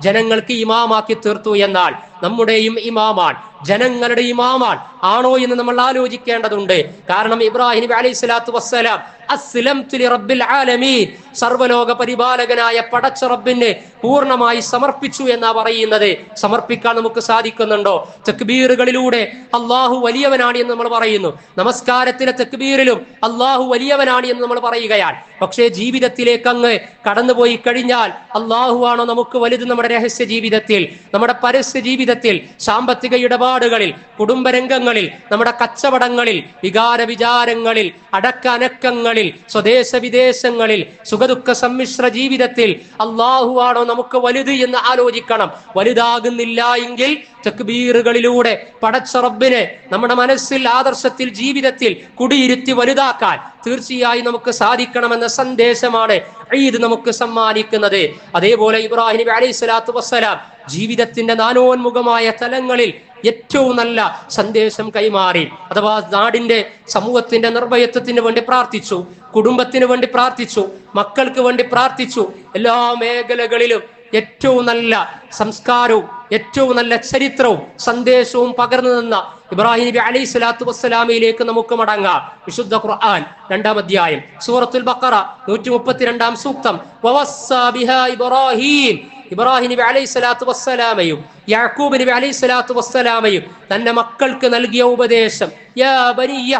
ജനങ്ങൾക്ക് ഇമാമാക്കി തീർത്തു എന്നാൽ നമ്മുടെയും ഇമാമാൻ, ജനങ്ങളുടെ ഇമാമാൻ ആണോ എന്ന് നമ്മൾ ആലോചിക്കേണ്ടതുണ്ട്. കാരണം ഇബ്രാഹിം നബി അലൈഹി സ്വലാത്തു വസ്സലാം അസ്ലംതു ലിറബ്ബിൽ ആലമീൻ, സർവ്വലോക പരിപാലകനായ പടച്ച റബ്ബിനെ പൂർണ്ണമായി സമർപ്പിച്ചു എന്നാ പറയുന്നത്. സമർപ്പിക്കാൻ നമുക്ക് സാധിക്കുന്നുണ്ടോ? തക്ബീറുകളിലൂടെ അള്ളാഹു വലിയവനാണ് എന്ന് നമ്മൾ പറയുന്നു. നമസ്കാരത്തിലെ തക്ബീറിലും അള്ളാഹു വലിയവനാണ് എന്ന് നമ്മൾ പറയുകയാണ്. പക്ഷേ ജീവിതത്തിലേക്ക് അങ്ങ് കടന്നുപോയി കഴിഞ്ഞാൽ അള്ളാഹു ആണോ നമുക്ക് വലുത്? നമ്മുടെ രഹസ്യ ജീവിതത്തിൽ, നമ്മുടെ പരസ്യ ജീവിതത്തിൽ, സാമ്പത്തിക ഇടപാടുകളിൽ, കുടുംബരംഗങ്ങളിൽ, നമ്മുടെ കച്ചവടങ്ങളിൽ, വികാര വിചാരങ്ങളിൽ, അടക്കനക്കങ്ങളിൽ, സ്വദേശ വിദേശങ്ങളിൽ, സുഖദുഃഖ സമ്മിശ്ര ജീവിതത്തിൽ അള്ളാഹു ആണോ നമുക്ക് വലുത് എന്ന് ആലോചിക്കണം. വലുതാകുന്നില്ല എങ്കിൽ തക്ബീറുകളിലൂടെ പടച്ച റബ്ബിനെ നമ്മുടെ മനസ്സിൽ, ആദർശത്തിൽ, ജീവിതത്തിൽ കുടിയിരുത്തി വലുതാക്കാൻ തീർച്ചയായും നമുക്ക് സാധിക്കണമെന്ന സന്ദേശമാണ് ഈദ് നമുക്ക് സമ്മാനിക്കുന്നത്. അതേപോലെ ഇബ്രാഹിം നബി അലൈഹി സ്വലാത്തു വസ്സലാം ജീവിതത്തിന്റെ നാനോന്മുഖമായ തലങ്ങളിൽ ഏറ്റവും നല്ല സന്ദേശം കൈമാറി. അഥവാ നാടിന്റെ, സമൂഹത്തിന്റെ നിർഭയത്വത്തിന് വേണ്ടി പ്രാർത്ഥിച്ചു, കുടുംബത്തിന് വേണ്ടി പ്രാർത്ഥിച്ചു, മക്കൾക്ക് വേണ്ടി പ്രാർത്ഥിച്ചു. എല്ലാ മേഖലകളിലും ഏറ്റവും നല്ല സംസ്കാരവും ഏറ്റവും നല്ല ചരിത്രവും സന്ദേശവും പകർന്നു നിന്ന ഇബ്രാഹിം നബി അലൈഹി സ്വലാത്തു വസ്സലാമയിലേക്ക് നമുക്ക് മടങ്ങാം. വിശുദ്ധ ഖുർആൻ 2-ാം അധ്യായം സൂറത്തുൽ ബഖറ 132-ാം സൂക്തം. വവസ്സാ ബിഹാ ഇബ്രാഹിം, ഇബ്രാഹിം നബി അലൈഹി സ്വലാത്തു വസ്സലാമയും യാക്കൂബ് നബി അലൈഹി സ്വലാത്തു വസ്സലാമയും തന്റെ മക്കൾക്ക് നൽകിയ ഉപദേശം, യാ ബനിയ്യ,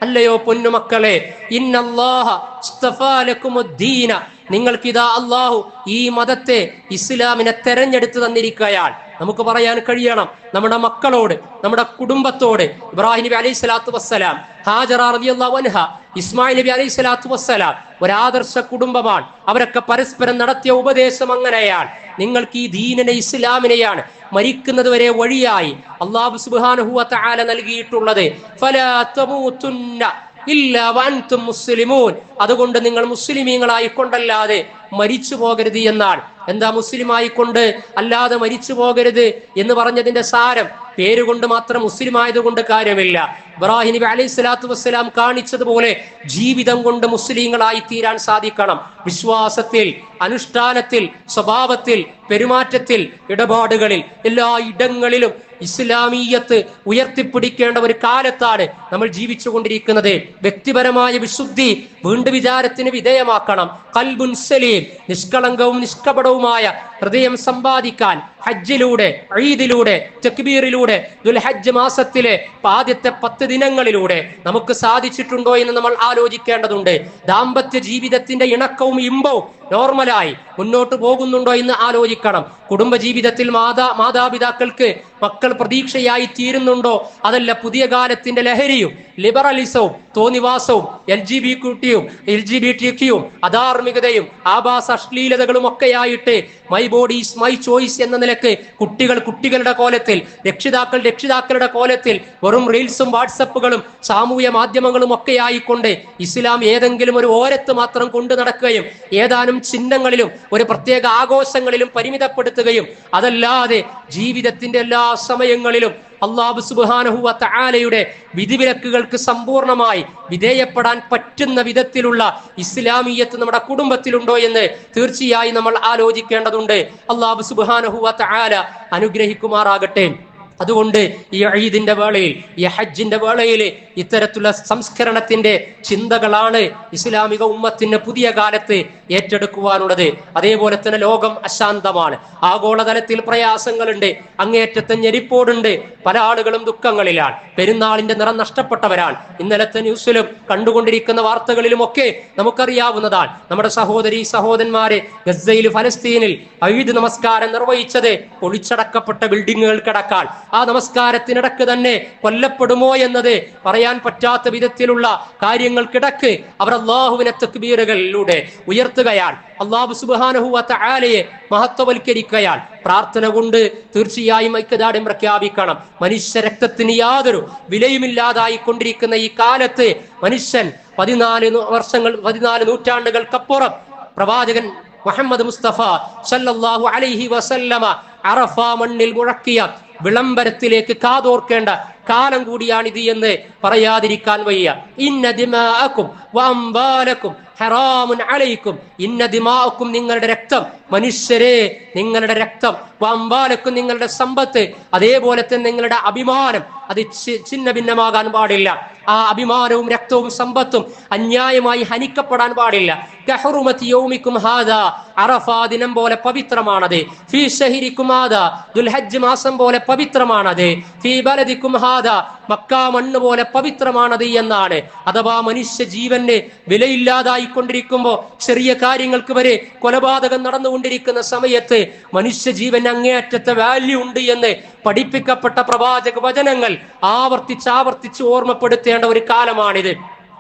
അല്ലയോ പൊന്നുമക്കളെ, ഇന്നല്ലാഹ ഇസ്തഫാ ലക്കുമുദ്ദീന, നിങ്ങൾക്കിതാ അള്ളാഹു ഈ മതത്തെ, ഇസ്ലാമിനെ തെരഞ്ഞെടുത്ത് തന്നിരിക്കുകയാണ്. നമുക്ക് പറയാൻ കഴിയണം നമ്മുടെ മക്കളോട്, നമ്മുടെ കുടുംബത്തോട്. ഇബ്രാഹിം നബി അലൈഹി സ്വലാത്തു വസ്സലാം, ഹാജറ റളിയല്ലാഹു അൻഹ, ഇസ്മായിൽ നബി അലൈഹി സ്വലാത്തു വസ്സലാം ഒരാദർശ കുടുംബമാണ്. അവരൊക്കെ പരസ്പരം നടത്തിയ ഉപദേശം അങ്ങനെയാണ്. നിങ്ങൾക്ക് ഈ ദീനിനെ, ഇസ്ലാമിനെയാണ് മരിക്കുന്നത് വരെ വഴിയായി അല്ലാഹു സുബ്ഹാനഹു വ തആല നൽകിയിട്ടുള്ളത്. ഫലാ തമൂതുന്ന ഇല്ലാ വഅൻതും മുസ്ലിമൂൻ, അതുകൊണ്ട് നിങ്ങൾ മുസ്ലിമീങ്ങളായി കൊണ്ടല്ലാതെ മരിച്ചു പോകരുത് എന്നാണ്. എന്താ മുസ്ലിമായി കൊണ്ട് അല്ലാതെ മരിച്ചു പോകരുത് എന്ന് പറഞ്ഞതിന്റെ സാരം? പേരുകൊണ്ട് മാത്രം മുസ്ലിം ആയതുകൊണ്ട് കാര്യമില്ല. ഇബ്രാഹിം നബി അലൈഹി സ്വലാത്തു വസ്സലാം കാണിച്ചതുപോലെ ജീവിതം കൊണ്ട് മുസ്ലിങ്ങളായി തീരാൻ സാധിക്കണം. വിശ്വാസത്തിൽ, അനുഷ്ഠാനത്തിൽ, സ്വഭാവത്തിൽ, പെരുമാറ്റത്തിൽ, ഇടപാടുകളിൽ, എല്ലാ ഇടങ്ങളിലും ഇസ്ലാമീയത്ത് ഉയർത്തിപ്പിടിക്കേണ്ട ഒരു കാലത്താണ് നമ്മൾ ജീവിച്ചു കൊണ്ടിരിക്കുന്നത്. വ്യക്തിപരമായ വിശുദ്ധി വീണ്ടും വിചാരത്തിന് വിധേയമാക്കണം. ഖൽബുൻ സലീം, നിഷ്കളങ്കവും നിഷ്കപടവുമായ ഹൃദയം സമ്പാദിക്കാൻ ഹജ്ജിലൂടെ, ഈദിലൂടെ, തക്ബീറിലൂടെ, ദുൽഹജ്ജ് മാസത്തിലെ ആദ്യത്തെ 10 ദിനങ്ങളിലൂടെ നമുക്ക് സാധിച്ചിട്ടുണ്ടോ എന്ന് നമ്മൾ ആലോചിക്കേണ്ടതുണ്ട്. ദാമ്പത്യ ജീവിതത്തിന്റെ ഇണക്കവും ഇമ്പവും നോർമലായി മുന്നോട്ട് പോകുന്നുണ്ടോ എന്ന് ആലോചിക്കണം. കുടുംബജീവിതത്തിൽ മാതാപിതാക്കൾക്ക് മക്കൾ പ്രതീക്ഷയായി തീരുന്നുണ്ടോ? അതല്ല പുതിയ കാലത്തിന്റെ ലഹരിയും ലിബറലിസവും തോന്നിവാസവും LGBT അധാർമികതയും ആഭാസ അശ്ലീലതകളും ഒക്കെയായിട്ട് my body is my choice എന്ന നിലക്ക് കുട്ടികളുടെ കോലത്തിൽ, രക്ഷിതാക്കളുടെ കോലത്തിൽ വെറും റീൽസും വാട്സപ്പുകളും സാമൂഹ്യ മാധ്യമങ്ങളും ഒക്കെ ആയിക്കൊണ്ട് ഇസ്ലാം ഏതെങ്കിലും ഒരു ഓരത്ത് മാത്രം കൊണ്ടു നടക്കുകയും ഏതാനും ചിഹ്നങ്ങളിലും ഒരു പ്രത്യേക ആഘോഷങ്ങളിലും പരിമിതപ്പെടുത്തുകയും അതല്ലാതെ ജീവിതത്തിന്റെ എല്ലാ സമയങ്ങളിലും അല്ലാഹു സുബ്ഹാനഹു വ തആലയുടെ വിധിവിലക്കുകൾക്ക് സമ്പൂർണമായി വിധേയപ്പെടാൻ പറ്റുന്ന വിധത്തിലുള്ള ഇസ്ലാമീയത്ത് നമ്മുടെ കുടുംബത്തിലുണ്ടോ എന്ന് തീർച്ചയായും നമ്മൾ ആലോചിക്കേണ്ടതുണ്ട്. അല്ലാഹു സുബ്ഹാനഹു വ തആല അനുഗ്രഹിക്കുമാറാകട്ടെ. അതുകൊണ്ട് ഈ ഈദിന്റെ വേളയിൽ, ഈ ഹജ്ജിന്റെ വേളയിൽ ഇത്തരത്തിലുള്ള സംസ്കരണത്തിന്റെ ചിന്തകളാണ് ഇസ്ലാമിക ഉമ്മത്തിന് പുതിയ കാലത്ത് ഏറ്റെടുക്കുവാനുള്ളത്. അതേപോലെ തന്നെ ലോകം അശാന്തമാണ്, ആഗോളതലത്തിൽ പ്രയാസങ്ങളുണ്ട്, അങ്ങേയറ്റത്തെ ഞെരിപ്പോടുണ്ട്, പല ആളുകളും ദുഃഖങ്ങളിലാണ്, പെരുന്നാളിന്റെ നിറം നഷ്ടപ്പെട്ടവരാണ്. ഇന്നലത്തെ ന്യൂസിലും കണ്ടുകൊണ്ടിരിക്കുന്ന വാർത്തകളിലുമൊക്കെ നമുക്കറിയാവുന്നതാണ്. നമ്മുടെ സഹോദരന്മാരെ ഗസയിൽ, ഫലസ്തീനിൽ ഈദ് നമസ്കാരം നിർവഹിച്ചത് പൊളിച്ചടക്കപ്പെട്ട ബിൽഡിങ്ങുകൾക്കടക്കാൻ, ആ നമസ്കാരത്തിനിടക്ക് തന്നെ കൊല്ലപ്പെടുമോ എന്നത് പറയാൻ പറ്റാത്ത വിധത്തിലുള്ള കാര്യങ്ങൾക്കിടക്ക് അവർ അല്ലാഹുവിനെ തക്ബീറുകളിലൂടെ ഉയർത്തുകയാണ്, അല്ലാഹു സുബ്ഹാനഹു വ തആലയെ മഹത്വവൽക്കരിക്കുകയാണ്. പ്രാർത്ഥന കൊണ്ട് തീർച്ചയായും ഐക്യദാർഢ്യം പ്രഖ്യാപിക്കണം. മനുഷ്യ രക്തത്തിന് യാതൊരു വിലയുമില്ലാതായി കൊണ്ടിരിക്കുന്ന ഈ കാലത്ത് മനുഷ്യൻ 14 നൂറ്റാണ്ടുകൾക്കപ്പുറം പ്രവാചകൻ മുഹമ്മദ് മുസ്തഫ സല്ലല്ലാഹു അലൈഹി വസല്ലമ അറഫ മണ്ണിൽ മുഴക്കിയ വിളംബരത്തിലേക്ക് കാതോർക്കേണ്ട കാലം കൂടിയാണിത് എന്ന് പറയാതിരിക്കാൻ വയ്യ. ഇന്ന ദിമാഅക്കും വഅംവാലക്കും ഹറാമുൻ അലൈക്കും. ഇന്ന ദിമാഅക്കും, നിങ്ങളുടെ രക്തം, മനുഷ്യരെ നിങ്ങളുടെ രക്തം, വഅംവാലക്കും നിങ്ങളുടെ സമ്പത്ത്, അതേപോലെ തന്നെ നിങ്ങളുടെ അഭിമാനം അത് ചിന്ന ഭിന്നമാകാൻ പാടില്ല. ആ അഭിമാനവും രക്തവും സമ്പത്തും അന്യായമായി ഹനിക്കപ്പെടാൻ പാടില്ല. കഹുറുമതി യൗമിക്കും ഹാദാ, അറഫ ദിനം പോലെ പവിത്രമാണത്. ഫീ ശഹരിക്കും ഹാദാ, ദുൽഹജ്ജ് മാസം പോലെ പവിത്രമാണത്. ഫീ ബലദിക്കും ഹാദാ, മക്ക മണ്ണ് പോലെ പവിത്രമാണത് എന്നാണ്. അഥവാ മനുഷ്യ ജീവന് വിലയില്ലാതായിക്കൊണ്ടിരിക്കുമ്പോ, ചെറിയ കാര്യങ്ങൾക്ക് വരെ കൊലപാതകം നടന്നുകൊണ്ടിരിക്കുന്ന സമയത്ത് മനുഷ്യ ജീവന് അങ്ങേയറ്റത്തെ വാല്യൂ ഉണ്ട് എന്ന് പഠിപ്പിക്കപ്പെട്ട പ്രവാചക വചനങ്ങൾ ആവർത്തിച്ച് ഓർമ്മപ്പെടുത്തേണ്ട ഒരു കാലമാണിത്.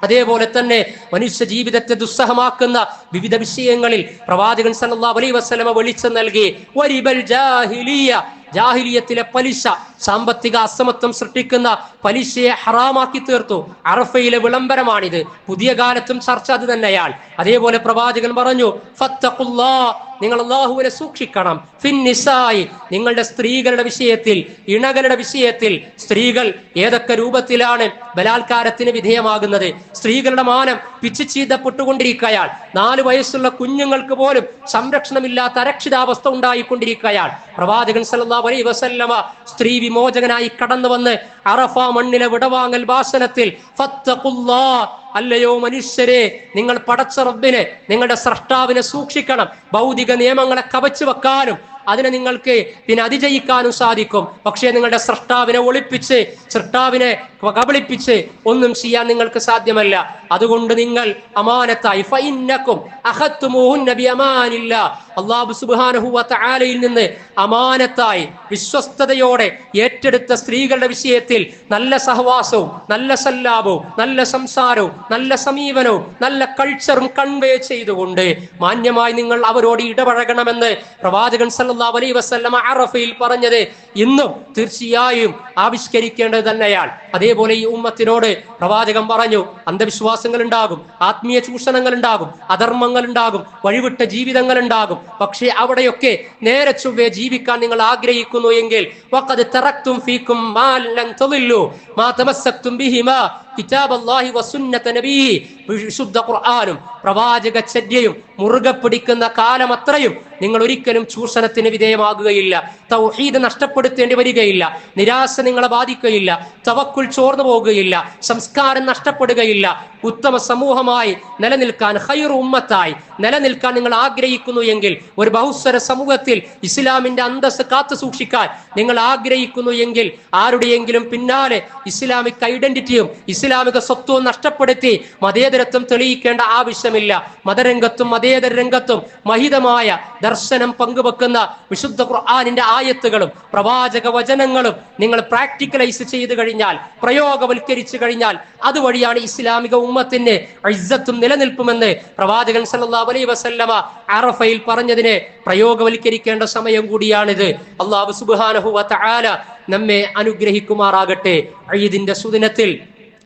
അതേപോലെ തന്നെ മനുഷ്യ ജീവിതത്തെ ദുസ്സഹമാക്കുന്ന വിവിധ വിഷയങ്ങളിൽ പ്രവാചകൻ സല്ലല്ലാഹു അലൈഹി വസല്ലമ വെളിച്ചം നൽകി. വരിബൽ ജാഹിലിയ, ജാഹിലിയത്തിലെ പലിശ, സാമ്പത്തിക അസമത്വം സൃഷ്ടിക്കുന്ന പലിശയെ ഹറാമാക്കി തീർത്തു. അറഫയിലെ വിളംബരമാണിത്. പുതിയ കാലത്തും ചർച്ച അത് തന്നെയാണ്. അതേപോലെ പ്രവാചകൻ പറഞ്ഞു, ഫത്തഖുല്ലാഹ്, നിങ്ങൾ അല്ലാഹുവിനെ സൂക്ഷിക്കണം. ഫിന്നിസായി, നിങ്ങളുടെ സ്ത്രീകളുടെ വിഷയത്തിൽ, ഇണകളുടെ വിഷയത്തിൽ. സ്ത്രീകൾ ഏതൊക്കെ രൂപത്തിലാണ് ബലാത്കാരത്തിന് വിധേയമാകുന്നത്? സ്ത്രീകളുടെ മാനം പിച്ചുചീന്തപ്പെട്ടുകൊണ്ടിരിക്കുകയാണ്. 4 വയസ്സുള്ള കുഞ്ഞുങ്ങൾക്ക് പോലും സംരക്ഷണമില്ലാത്ത അരക്ഷിതാവസ്ഥ ഉണ്ടായിക്കൊണ്ടിരിക്കുകയാണ്. പ്രവാചകൻ സല്ലല്ലാഹു അലൈഹി വസല്ലമ സ്ത്രീ വിമോചകനായി കടന്നു വന്ന് അറഫ മണ്ണിലെ വിടവാങ്ങൽ ഭാഷണത്തിൽ ഫത്തഖുല്ലാഹ്, അല്ലയോ മനുഷ്യരെ, നിങ്ങൾ പടച്ച റബ്ബിനെ, നിങ്ങളുടെ സ്രഷ്ടാവിനെ സൂക്ഷിക്കണം. ഭൗതിക നിയമങ്ങളെ കവച്ചു വെക്കാനും അതിനെ നിങ്ങൾക്ക് പിന്നെ അതിജയിക്കാനും സാധിക്കും. പക്ഷേ നിങ്ങളുടെ സ്രഷ്ടാവിനെ ഒളിപ്പിച്ച്, സ്രഷ്ടാവിനെ കബളിപ്പിച്ച് ഒന്നും ചെയ്യാൻ നിങ്ങൾക്ക് സാധ്യമല്ല. അതുകൊണ്ട് നിങ്ങൾ അമാനത്തായി, ഫഇന്നകും അഖത്തുമുഹുന്ന ബിഅമാനില്ലാ, അല്ലാഹു സുബ്ഹാനഹു വ തആലയിൽ നിന്ന് അമാനത്തായി വിശ്വസ്തയോടെ ഏറ്റെടുത്ത സ്ത്രീകളുടെ വിഷയത്തിൽ നല്ല സഹവാസവും നല്ല സല്ലാപവും നല്ല സംസാരവും നല്ല സമീപനവും നല്ല കൾച്ചറും കൺവേ ചെയ്തുകൊണ്ട് മാന്യമായി നിങ്ങൾ അവരോട് ഇടപഴകണമെന്ന് പ്രവാചകൻ സല്ലല്ലാഹു സല്ലല്ലാഹു അലൈഹി വസല്ലമ അറഫയിൽ പറഞ്ഞത് ഇന്നും തീർച്ചയായും ആവിഷ്കരിക്കേണ്ടത് തന്നെയാണ്. അതേപോലെ ഈ ഉമ്മത്തിനോട് പ്രവാചകൻ പറഞ്ഞു, അന്ധവിശ്വാസങ്ങൾ ഉണ്ടാകും, ആത്മീയ ചൂഷണങ്ങൾ ഉണ്ടാകും, അധർമ്മങ്ങൾ ഉണ്ടാകും, വഴിവിട്ട ജീവിതങ്ങൾ ഉണ്ടാകും. പക്ഷേ അവിടെയൊക്കെ നേരെ ചൊവ്വേ ജീവിക്കാൻ നിങ്ങൾ ആഗ്രഹിക്കുന്നു എങ്കിൽ വഖദ് തറക്തും ഫീകും മാ ലൻ തളില്ലു മാ തമസ്സക്തും ബിഹിമാ കിതാബല്ലാഹി വസുന്നത നബിഹി. വിശുദ്ധ ഖുർആനും പ്രവാചക ചര്യയും മുറുകെ പിടിക്കുന്ന കാലം അത്രയും നിങ്ങൾ ഒരിക്കലും ചൂഷണത്തിന് വിധേയമാകുകയില്ല. തൗഹീദ് നഷ്ടപ്പെടുത്തേണ്ടി വരികയില്ല. നിരാശ നിങ്ങളെ ബാധിക്കുകയില്ല. തവക്കുൽ ചോർന്നു പോകുകയില്ല. സംസ്കാരം നഷ്ടപ്പെടുകയില്ല. ഉത്തമ സമൂഹമായി നിലനിൽക്കാൻ, ഖൈർ ഉമ്മത്തായി നിലനിൽക്കാൻ നിങ്ങൾ ആഗ്രഹിക്കുന്നു എങ്കിൽ, ഒരു ബഹുസ്വര സമൂഹത്തിൽ ഇസ്ലാമിന്റെ അന്തസ്സ് കാത്തു സൂക്ഷിക്കാൻ നിങ്ങൾ ആഗ്രഹിക്കുന്നു എങ്കിൽ, ആരുടെയെങ്കിലും പിന്നാലെ ഇസ്ലാമിക് ഐഡന്റിറ്റിയും ഇസ്ലാമിക സ്വത്വവും നഷ്ടപ്പെടുത്തി മതേതരത്വം തെളിയിക്കേണ്ട ആവശ്യമില്ല. മതരംഗത്തും മതേതര രംഗത്തും മഹിതമായ ദർശനം പങ്കുവെക്കുന്ന വിശുദ്ധ ഖുർആനിന്റെ ആയത്തുകളും പ്രവാചക വചനങ്ങളും നിങ്ങൾ പ്രാക്ടിക്കലൈസ് ചെയ്തു കഴിഞ്ഞാൽ, പ്രയോഗവൽക്കരിച്ചു കഴിഞ്ഞാൽ, അതുവഴിയാണ് ഇസ്ലാമിക ഉമ്മത്തിന് ഇസ്സത്തും നിലനിൽപ്പുമെന്ന് പ്രവാചകൻ സല്ലല്ലാഹു അലൈഹി വസല്ലമ അറഫയിൽ പറഞ്ഞതിനെ പ്രയോഗവൽക്കരിക്കേണ്ട സമയം കൂടിയാണിത്. അല്ലാഹു സുബ്ഹാനഹു വ തആല നമ്മെ അനുഗ്രഹിക്കുമാറാകട്ടെ. ഈദിന്റെ സുദിനത്തിൽ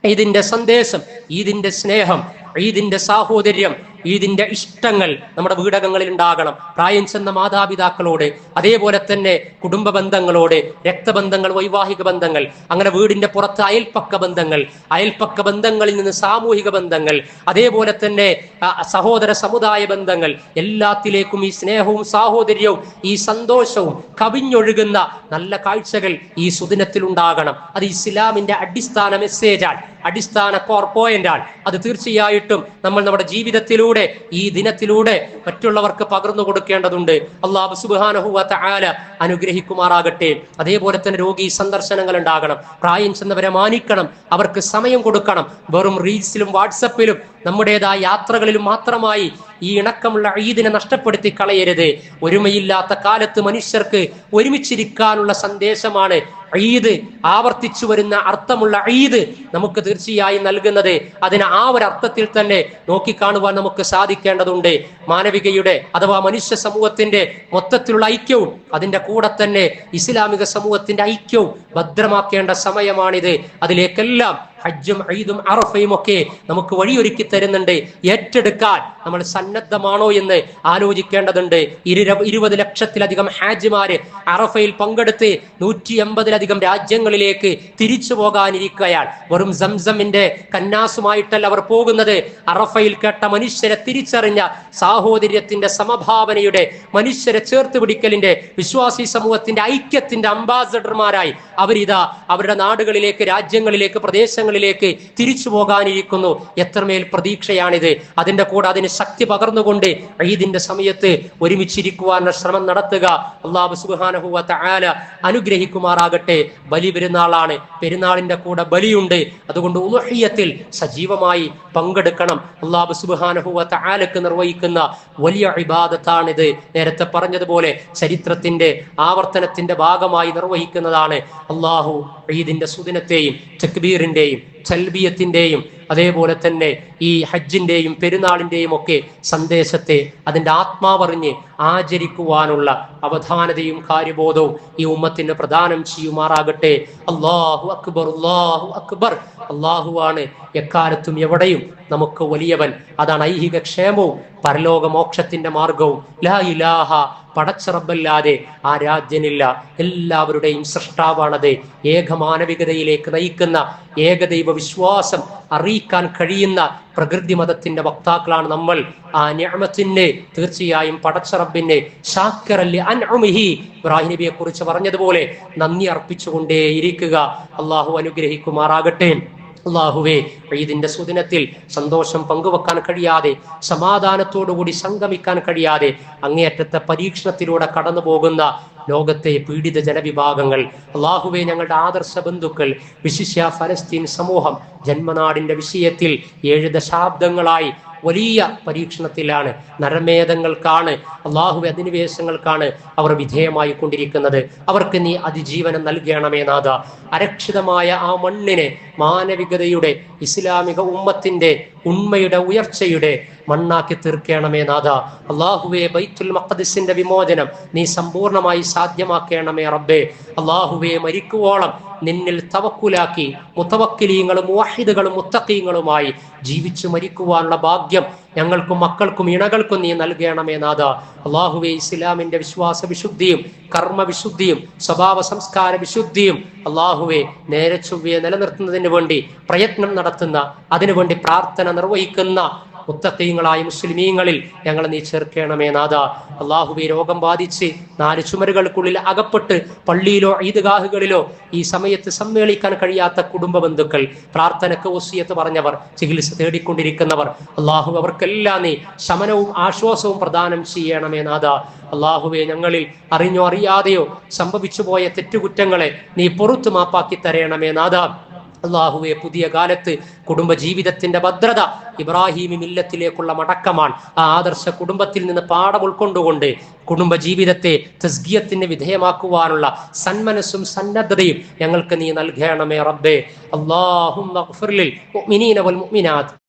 ഈദിന്റെ സന്ദേശം, ഈദിന്റെ സ്നേഹം, ഈദിന്റെ സാഹോദര്യം, ഈദിന്റെ ഇഷ്ടങ്ങൾ നമ്മുടെ വീടകങ്ങളിൽ ഉണ്ടാകണം. പ്രായം ചെന്ന മാതാപിതാക്കളോട്, അതേപോലെ തന്നെ കുടുംബ ബന്ധങ്ങളോട്, രക്തബന്ധങ്ങൾ, വൈവാഹിക ബന്ധങ്ങൾ, അങ്ങനെ വീടിന്റെ പുറത്ത് അയൽപ്പക്ക ബന്ധങ്ങൾ, അയൽപ്പക്ക ബന്ധങ്ങളിൽ നിന്ന് സാമൂഹിക ബന്ധങ്ങൾ, അതേപോലെ തന്നെ സഹോദര സമുദായ ബന്ധങ്ങൾ, എല്ലാത്തിലേക്കും ഈ സ്നേഹവും സാഹോദര്യവും ഈ സന്തോഷവും കവിഞ്ഞൊഴുകുന്ന നല്ല കാഴ്ചകൾ ഈ സുദിനത്തിൽ ഉണ്ടാകണം. അത് ഇസ്ലാമിന്റെ അടിസ്ഥാന മെസ്സേജാണ്, അടിസ്ഥാന കോർ പോയിന്റാണ്. അത് തീർച്ചയായിട്ടും നമ്മൾ നമ്മുടെ ജീവിതത്തിലൂടെ, ഈ ദിനത്തിലൂടെ മറ്റുള്ളവർക്ക് പകർന്നു കൊടുക്കേണ്ടതുണ്ട്. അല്ലാഹു സുബ്ഹാനഹു വ തആല അനുഗ്രഹിക്കുമാറാകട്ടെ. അതേപോലെ തന്നെ രോഗി സന്ദർശനങ്ങൾ ഉണ്ടാകണം. പ്രായം ചെന്നവരെ മാനിക്കണം, അവർക്ക് സമയം കൊടുക്കണം. വെറും റീൽസിലും വാട്സപ്പിലും നമ്മുടേതായ യാത്രകളിലും മാത്രമായി ഈ ഇണക്കമുള്ള ഈദിനെ നഷ്ടപ്പെടുത്തി കളയരുത്. ഒരുമയില്ലാത്ത കാലത്ത് മനുഷ്യർക്ക് ഒരുമിച്ചിരിക്കാനുള്ള സന്ദേശമാണ് ഈദ്, ആവർത്തിച്ചു വരുന്ന അർത്ഥമുള്ള ഈദ് നമുക്ക് തീർച്ചയായും നൽകുന്നത്. അതിന് ആ ഒരു അർത്ഥത്തിൽ തന്നെ നോക്കിക്കാണുവാൻ നമുക്ക് സാധിക്കേണ്ടതുണ്ട്. മാനവികയുടെ അഥവാ മനുഷ്യ സമൂഹത്തിന്റെ മൊത്തത്തിലുള്ള ഐക്യവും അതിന്റെ കൂടെ തന്നെ ഇസ്ലാമിക സമൂഹത്തിന്റെ ഐക്യവും ഭദ്രമാക്കേണ്ട സമയമാണിത്. അതിലേക്കെല്ലാം ഹജ്ജും ഈദും അറഫയും ഒക്കെ നമുക്ക് വഴിയൊരുക്കി തരുന്നുണ്ട്. ഏറ്റെടുക്കാൻ നമ്മൾ സന്നദ്ധമാണോ എന്ന് ആലോചിക്കേണ്ടതുണ്ട്. 20 ലക്ഷത്തിലധികം ഹാജിമാര് അറഫയിൽ പങ്കെടുത്ത് 180-ലധികം രാജ്യങ്ങളിലേക്ക് തിരിച്ചു പോകാനിരിക്കുകയാണ്. വെറും സംസമിന്റെ കന്നാസുമായിട്ടല്ല അവർ പോകുന്നത്. അറഫയിൽ കേട്ട മനുഷ്യരെ തിരിച്ചറിഞ്ഞ സാഹോദര്യത്തിന്റെ, സമഭാവനയുടെ, മനുഷ്യരെ ചേർത്ത് പിടിക്കലിന്റെ, വിശ്വാസി സമൂഹത്തിന്റെ ഐക്യത്തിന്റെ അംബാസഡർമാരായി അവരിതാ അവരുടെ നാടുകളിലേക്ക്, രാജ്യങ്ങളിലേക്ക്, പ്രദേശങ്ങളിലേക്ക് തിരിച്ചു പോകാനിരിക്കുന്നു. എത്രമേൽ പ്രതീക്ഷയാണിത്! അതിന്റെ കൂടെ അതിന് ശക്തി പകർന്നുകൊണ്ട് ഈദിന്റെ സമയത്ത് ഒരുമിച്ചിരിക്കുവാനുള്ള ശ്രമം നടത്തുക. അല്ലാഹു സുബ്ഹാനഹു വ തആല അനുഗ്രഹിക്കുമാറാകട്ടെ. ബലി പെരുന്നാളാണ്, പെരുന്നാളിന്റെ കൂടെ ബലിയുണ്ട്. അതുകൊണ്ട് ഉളുഹിയ്യത്തിൽ സജീവമായി പങ്കെടുക്കണം. അല്ലാഹു സുബ്ഹാനഹു വ തആലക്ക് നിർവഹിക്കുന്ന വലിയ ഇബാദത്താണിത്. നേരത്തെ പറഞ്ഞതുപോലെ ചരിത്രത്തിന്റെ ആവർത്തനത്തിന്റെ ഭാഗമായി നിർവഹിക്കുന്നതാണ്. അല്ലാഹു ഈദിന്റെ സുദിനത്തെയും തക്ബീറിന്റെയും തൽബിയത്തിന്റെയും അതേപോലെ തന്നെ ഈ ഹജ്ജിന്റെയും പെരുന്നാളിന്റെയും ഒക്കെ സന്ദേശത്തെ അതിന്റെ ആത്മാവറിഞ്ഞ് ആചരിക്കുവാനുള്ള അവധാനതയും കാര്യബോധവും ഈ ഉമ്മത്തിന് പ്രദാനം ചെയ്യുമാറാകട്ടെ. അല്ലാഹു അക്ബർ, അല്ലാഹു അക്ബർ. അല്ലാഹുവാണ് എക്കാലത്തും എവിടെയും നമുക്ക് വലിയവൻ. അതാണ് ഐഹിക ക്ഷേമവും പരലോക മോക്ഷത്തിന്റെ മാർഗവും. ലാ ഇലാഹ, പടച്ചറബല്ലാതെ ആരാധ്യനില്ല. എല്ലാവരുടെയും സൃഷ്ടാവാണത്. ഏകമാനവികതയിലേക്ക് നയിക്കുന്ന ഏകദൈവ വിശ്വാസം അറിയിക്കാൻ കഴിയുന്ന പ്രകൃതി മതത്തിന്റെ വക്താക്കളാണ് നമ്മൾ. ആ നിഅമത്തിന് തീർച്ചയായും പടച്ചറബിന് ശാക്കിറല്ലി അൻഉമിഹി, ഇബ്രാഹിം നബിയെ കുറിച്ച് പറഞ്ഞതുപോലെ നന്ദി അർപ്പിച്ചുകൊണ്ടേ ഇരിക്കുക. അല്ലാഹു അനുഗ്രഹിക്കുമാറാകട്ടെ. അല്ലാഹുവേ, ഈദിന്റെ സുദിനത്തിൽ സന്തോഷം പങ്കുവെക്കാൻ കഴിയാതെ, സമാധാനത്തോടുകൂടി സംഗമിക്കാൻ കഴിയാതെ അങ്ങേയറ്റത്തെ പരീക്ഷണത്തിലൂടെ കടന്നു പോകുന്ന ലോകത്തെ പീഡിത ജനവിഭാഗങ്ങൾ, അല്ലാഹുവേ, ഞങ്ങളുടെ ആദർശ ബന്ധുക്കൾ, വിശിഷ്യ ഫലസ്തീൻ സമൂഹം ജന്മനാടിന്റെ വിഷയത്തിൽ 7 ദശാബ്ദങ്ങളായി വലിയ പരീക്ഷണത്തിലാണ്. നരമേധങ്ങൾക്കാണ്, അല്ലാഹുവേ, അധിനിവേശങ്ങൾക്കാണ് അവർ വിധേയമായി കൊണ്ടിരിക്കുന്നത്. അവർക്ക് നീ അതിജീവനം നൽകണമേ നാഥ. അരക്ഷിതമായ ആ മണ്ണിനെ മാനവികതയുടെ, ഇസ്ലാമിക ഉമ്മത്തിന്റെ ഉണ്മയുടെ ഉയർച്ചയുടെ മണ്ണാക്കി തീർക്കണമേ നാഥ. അള്ളാഹുവേ, ബൈത്തുൽ മഖ്ദിസിന്റെ വിമോചനം നീ സമ്പൂർണമായി സാധ്യമാക്കണമേ റബ്ബേ. അള്ളാഹുവേ, മരിക്കുവോളം നിന്നിൽ തവക്കുലാക്കി മുതവക്കിലീങ്ങളും മുവഹിദുകളും മുത്തഖീങ്ങളുമായി ജീവിച്ചു മരിക്കുവാനുള്ള ഭാഗ്യം ഞങ്ങൾക്കും മക്കൾക്കും ഇണകൾക്കും നീ നൽകണമേ നാഥ. അള്ളാഹുവേ, ഇസ്ലാമിന്റെ വിശ്വാസ വിശുദ്ധിയും കർമ്മ വിശുദ്ധിയും സ്വഭാവ സംസ്കാര വിശുദ്ധിയും അള്ളാഹുവേ നേരെ ചൊവ്വയെ നിലനിർത്തുന്നതിന് വേണ്ടി പ്രയത്നം നടത്തുന്ന, അതിനുവേണ്ടി പ്രാർത്ഥന നിർവഹിക്കുന്ന മുത്തഖീങ്ങളായ മുസ്ലിമീങ്ങളിൽ ഞങ്ങൾ നീ ചേർക്കണമേ നാഥ. അള്ളാഹുവേ, രോഗം ബാധിച്ച് 4 ചുമരുകൾക്കുള്ളിൽ അകപ്പെട്ട് പള്ളിയിലോ ഈദ്ഗാഹുകളിലോ ഈ സമയത്ത് സമ്മേളിക്കാൻ കഴിയാത്ത കുടുംബ ബന്ധുക്കൾ, പ്രാർത്ഥനക്ക് വസിയത്ത് പറഞ്ഞവർ, ചികിത്സ തേടിക്കൊണ്ടിരിക്കുന്നവർ, അള്ളാഹു അവർക്കെല്ലാം നീ ശമനവും ആശ്വാസവും പ്രദാനം ചെയ്യണമേ നാഥ. അള്ളാഹുവേ, ഞങ്ങളിൽ അറിഞ്ഞോ അറിയാതെയോ സംഭവിച്ചു പോയ തെറ്റുകുറ്റങ്ങളെ നീ പുറത്തു മാപ്പാക്കി തരണമേ നാഥ. അള്ളാഹുവെ, പുതിയ കാലത്ത് കുടുംബ ജീവിതത്തിന്റെ ഭദ്രത ഇബ്രാഹിമി മില്ലത്തിലേക്കുള്ള മടക്കമാണ്. ആ ആദർശ കുടുംബത്തിൽ നിന്ന് പാഠം ഉൾക്കൊണ്ടുകൊണ്ട് കുടുംബ ജീവിതത്തെ തസ്കിയത്തിന് വിധേയമാക്കുവാനുള്ള സന്മനസ്സും സന്നദ്ധതയും ഞങ്ങൾക്ക് നീ നൽകണമേ റബ്ബേ. അല്ലാഹുമ്മ ഗ്ഫിർ ലിൽ മുഅ്മിനീന വൽ മുഅ്മിനാത്ത്